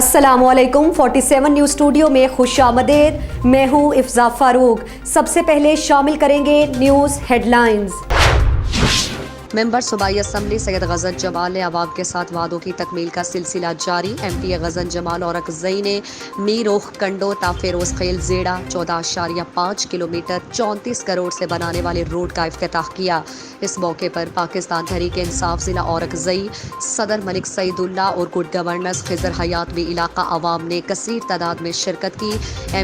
अस्सलाम वालेकुम। 47 news studio में खुशामदीद। मैं हूँ इफ्जा फारूक। सबसे पहले शामिल करेंगे न्यूज़ हेडलाइंस। मेंबर सूबाई असम्बली सैयद गज़न जमाल ने अवाम के साथ वादों की तकमील का सिलसिला जारी। MP गज़न जमाल और अकज़ई ने मीर ओख कंडो ता फेरोज़ खेल ज़ेड़ा 14.5 किलोमीटर 34 करोड़ से बनाने वाले रोड का इफ्तिताह किया। इस मौके पर पाकिस्तान तहरीक इंसाफ ज़िला और अकज़ई सदर मलिक सईदुल्ला और गुड गवर्नेंस खिज़र हयात भी इलाका अवाम ने कसीर तादाद में शिरकत की।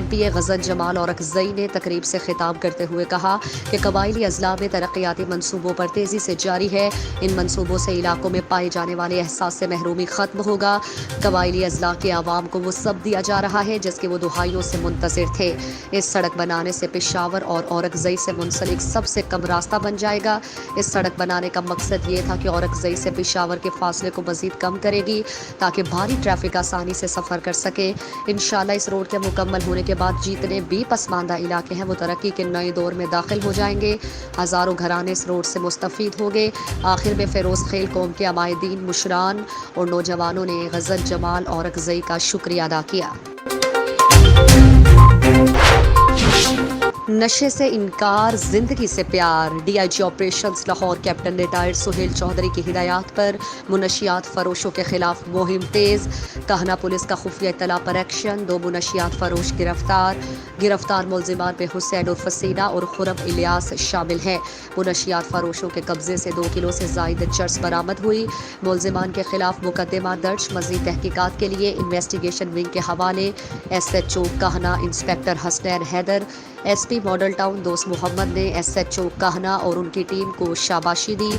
MP गज़न जमाल और अकज़ई ने तकरीब से खिताब करते हुए कहा कि कबायली अजला में तरक्याती मनसूबों पर तेज़ी से जारी है। इन मंसूबों से इलाकों में पाए जाने वाले एहसास से महरूमी खत्म होगा। कबायली अजला के आवाम को वो सब दिया जा रहा है जिसके वो दुहाइयों से मुंतज़िर थे। इस सड़क बनाने से पेशावर और औरकज़ई से मुंसलिक सबसे कम रास्ता बन जाएगा। इस सड़क बनाने का मकसद ये था कि औरकज़ई से पेशावर के फासले को मज़ीद कम करेगी ताकि भारी ट्रैफिक आसानी से सफ़र कर सके। इंशाअल्लाह इस रोड के मुकम्मल होने के बाद जितने भी पसमानदा इलाके हैं वो तरक्की के नए दौर में दाखिल हो जाएंगे। हज़ारों घराने इस रोड से मुस्तफ़ीद होंगे। आखिर में फेरोज़ खेल कौम के अमायदीन, मुशरान और नौजवानों ने गज़न जमाल और अकज़ई का शुक्रिया अदा किया। नशे से इनकार, जिंदगी से प्यार। DIG operations Lahore captain retired Suhail Chaudhry की हिदायत पर मुनशियात फरोशों के खिलाफ मुहिम तेज़। कहना पुलिस का खुफिया इत्तला पर एक्शन। 2 मुनशियात फरोश गिरफ्तार मुलजिमान में हुसैन उर्फ सीना और खुरम इलियास शामिल हैं। मुनशियात फरोशों के कब्जे से 2 किलो से ज़ायद चर्स बरामद हुई। मुलजिमान के खिलाफ मुकदमा दर्ज। मज़ीद तहकीकात के लिए इन्वेस्टिगेशन विंग के हवाले SHO कहना inspector Hasnain Haider. SP model town Dost Mohammad ने SHO कहना और उनकी टीम को शाबाशी दी।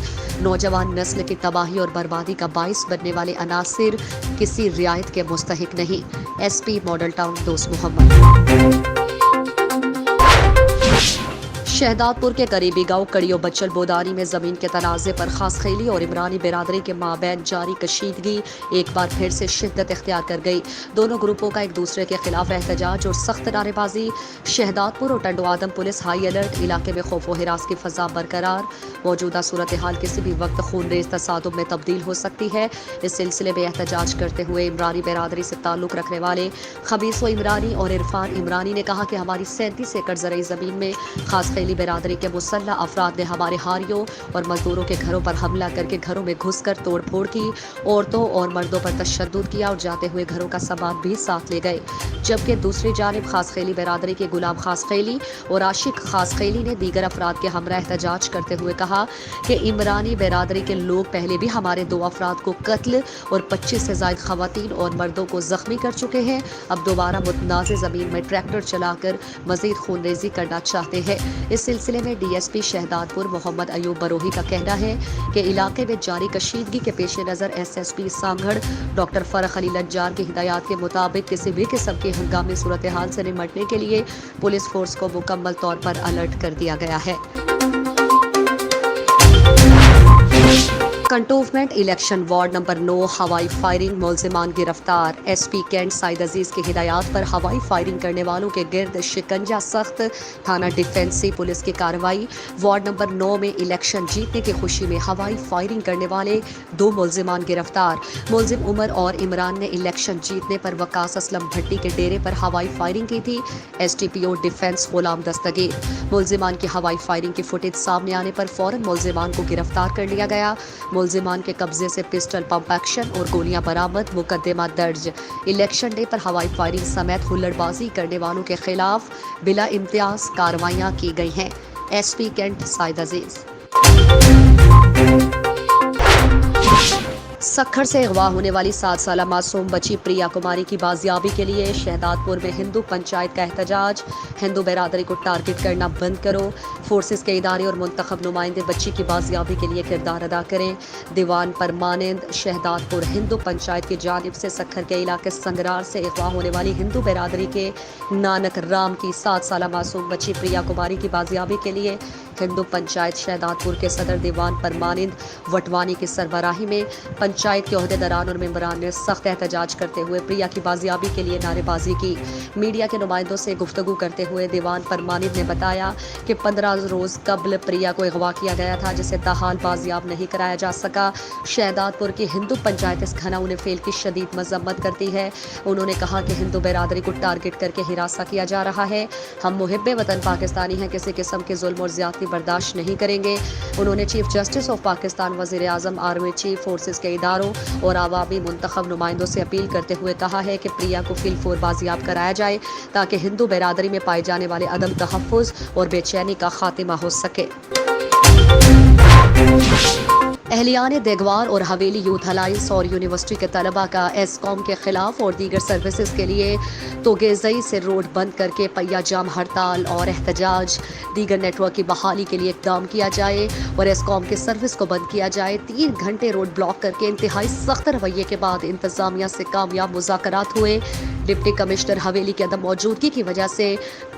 नौजवान नस्ल की तबाही और बर्बादी का बाइस बनने वाले अनासिर किसी रियायत के मुस्तहिक नहीं। SP model town Dost Mohammad. Shahdadpur के करीबी गांव कड़ियो बच्चल बोदानी में ज़मीन के तनाज़े पर खास खेली और इमरानी बिरादरी के माबैन जारी कशीदगी एक बार फिर से शिद्दत इख्तियार कर गई। दोनों ग्रुपों का एक दूसरे के खिलाफ एहतजाज और सख्त नारेबाजी। शहदादपुर और टंडो आदम पुलिस हाई अलर्ट। इलाके में खौफ व हिरास की फ़ज़ा बरकरार। मौजूदा सूरत हाल किसी भी वक्त खूनरेज़ तसादुम में तब्दील हो सकती है। इस सिलसिले में एहतजाज करते हुए इमरानी बिरादरी से ताल्लुक़ रखने वाले खबीस व इमरानी और इरफान इमरानी ने कहा कि हमारी 37 एकड़ ज़रई ज़मीन में खास बिरादरी के मुसल्लह अफराद ने हमारे हारियों और मजदूरों के घरों पर हमला करके घरों में घुसकर तोड़ फोड़ की। औरतों और मर्दों पर तशद्दुद किया और जाते हुए घरों का सामान भी साथ ले गए। जबकि दूसरी जानिब खास खेली बिरादरी के गुलाम खास खेली और आशिक खास खेली ने दीगर अफराद के हमरा एहतजाज करते हुए कहा कि इमरानी बिरादरी के लोग पहले भी हमारे 2 अफराद को कत्ल और 25 से ज़ायद खवातीन और मर्दों को जख्मी कर चुके हैं। अब दोबारा मुतनाज़ ज़मीन में ट्रैक्टर चलाकर मजीद खूनरेज़ी करना चाहते हैं। इस सिलसिले में DSP शहदादपुर मोहम्मद अयूब बरोही का कहना है कि इलाके में जारी कशीदगी के पेश नज़र SSP सांगड़ डॉक्टर फरख अली लज्जार की हिदायत के मुताबिक किसी भी किस्म की हंगामी सूरत हाल से निपटने के लिए पुलिस फोर्स को मुकम्मल तौर पर अलर्ट कर दिया गया है। कंटोनमेंट इलेक्शन वार्ड नंबर 9 हवाई फायरिंग, मुलजिमान गिरफ्तार। SP कैंट साइद अजीज की हिदायत पर हवाई फायरिंग करने वालों के गिर्द शिकंजा सख्त। थाना डिफेंसी पुलिस की कार्रवाई। वार्ड नंबर 9 में इलेक्शन जीतने की खुशी में हवाई फायरिंग करने वाले 2 मुलजिमान गिरफ्तार। मुलजिम उमर और इमरान ने इलेक्शन जीतने पर वकास असलम भट्टी के डेरे पर हवाई फायरिंग की थी। STPO डिफेंस गुलाम दस्तगीर। मुलजिमान की हवाई फायरिंग की फुटेज सामने आने पर फौरन मुलजिमान को गिरफ्तार कर लिया गया। मुलजिमान के कब्जे से पिस्टल पंप एक्शन और गोलियां बरामद। मुकदमा दर्ज। इलेक्शन डे पर हवाई फायरिंग समेत हुल्लड़बाजी करने वालों के खिलाफ बिला इम्तियाज कार्रवाइयां की गई हैं। SP कैंट साइद अजीज। सक्खर से अगवा होने वाली 7 साला मासूम बच्ची प्रिया कुमारी की बाजियाबी के लिए शहदादपुर में हिंदू पंचायत का एहतजाज। हिंदू बिरादरी को टारगेट करना बंद करो। फोर्सेस के इदारे और मुंतखब नुमाइंदे बच्ची की बाजियाबी के लिए किरदार अदा करें। दीवान परमानंद शहदादपुर हिंदू पंचायत की जानिब से सक्खर के इलाके संगरार से अगवा होने वाली हिंदू बिरादरी के नानक राम की 7 साला मासूम बच्ची प्रिया कुमारी की बाजियाबी के लिए हिंदू पंचायत शहदादपुर के सदर दीवान परमानंद वटवानी की सरबराही में पंचायत के ओहदेदारान और मेंबरान ने सख्त एहतजाज करते हुए प्रिया की बाजियाबी के लिए नारेबाजी की। मीडिया के नुमाइंदों से गुफ्तगू करते हुए दीवान परमानंद ने बताया कि 15 रोज कबल प्रिया को अगवा किया गया था, जिसे ताहाल बाजियाब नहीं कराया जा सका। शहदादपुर की हिंदू पंचायत इस घनाउने फेल की शदीद मजम्मत करती है। उन्होंने कहा कि हिंदू बिरादरी को टारगेट करके हिरासा किया जा रहा है। हम मुहिब्बे वतन पाकिस्तानी हैं, किसी किस्म के जुल्म और ज्यादती बर्दाश्त नहीं करेंगे। उन्होंने चीफ जस्टिस ऑफ पाकिस्तान, वजीर आजम, आर्मी चीफ फोर्सेस के इदारों और आवामी मुंतखब नुमाइंदों से अपील करते हुए कहा है कि प्रिया को फिलफोर बाजियाब कराया जाए ताकि हिंदू बिरादरी में पाए जाने वाले अदम तहफ़्फ़ुज़ और बेचैनी का खात्मा हो सके। अहलियान देगवार और हवेली यूथ अलायंस और यूनिवर्सिटी के तलबा का एसकॉम के खिलाफ और दीगर सर्विसेज के लिए तोगेज़ई से रोड बंद करके पहिया जाम हड़ताल और एहतजाज, दीगर नेटवर्क की बहाली के लिए इक़दाम किया जाए और एसकॉम के सर्विस को बंद किया जाए। 3 घंटे रोड ब्लॉक करके इंतहाई सख्त रवैये के बाद इंतजामिया से कामयाब मुज़ाकरात हुए। डिप्टी कमिश्नर हवेली की अदम मौजूदगी की वजह से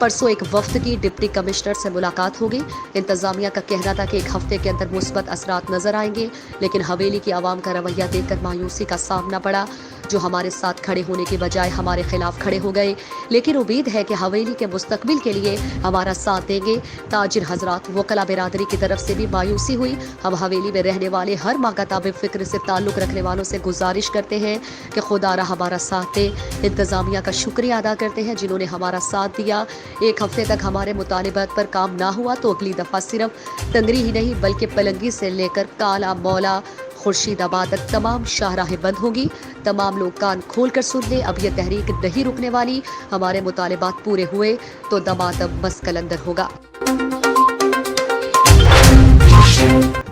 परसों एक वफ्द की डिप्टी कमिश्नर से मुलाकात होगी। इंतजामिया का कहना था कि 1 हफ्ते के अंदर मुस्बत असरात नजर आएंगे, लेकिन हवेली की आवाम का रवैया देखकर मायूसी का सामना पड़ा, जो हमारे साथ खड़े होने की बजाय हमारे खिलाफ खड़े हो गए। लेकिन उम्मीद है कि हवेली के मुस्तकबिल के लिए हमारा साथ देंगे। ताजिर हजरात, वकला बिरादरी की तरफ से भी मायूसी हुई। हम हवेली में रहने वाले हर माकाताब फिक्र से ताल्लुक़ रखने वालों से गुजारिश करते हैं कि खुदारा हमारा साथ दे। इंतजामिया का शुक्रिया अदा करते हैं जिन्होंने हमारा साथ दिया। 1 हफ्ते तक हमारे मुतालिबात पर काम ना हुआ तो अगली दफ़ा सिर्फ टंगरी ही नहीं बल्कि पलंगी से लेकर काला मौला खुर्शीदाबाद तक तमाम शाहराहें बंद होंगी। तमाम लोग कान खोल कर सुन लें, अब यह तहरीक नहीं रुकने वाली। हमारे मुतालिबात पूरे हुए तो दमादम बस कलंदर होगा।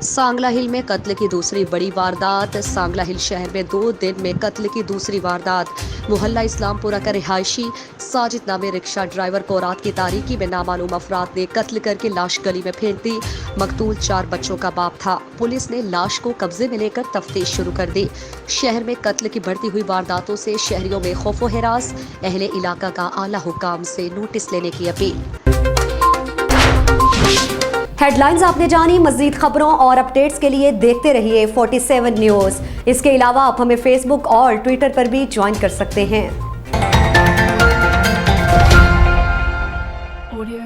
सांगला हिल में कत्ल की दूसरी बड़ी वारदात। सांगला हिल शहर में 2 दिन में कत्ल की दूसरी वारदात। मोहल्ला इस्लामपुरा का रिहायशी साजिद नामे रिक्शा ड्राइवर को रात की तारीकी में नामालूम अफराद ने कत्ल करके लाश गली में फेंक दी। मकतूल 4 बच्चों का बाप था। पुलिस ने लाश को कब्जे में लेकर तफ्तीश शुरू कर दी। शहर में कत्ल की बढ़ती हुई वारदातों से शहरियों में खौफो हिरास। अहले इलाका का आला हुकाम से नोटिस लेने की अपील। हेडलाइंस आपने जानी। मज़ीद खबरों और अपडेट्स के लिए देखते रहिए 47 न्यूज़। इसके अलावा आप हमें फेसबुक और ट्विटर पर भी ज्वाइन कर सकते हैं।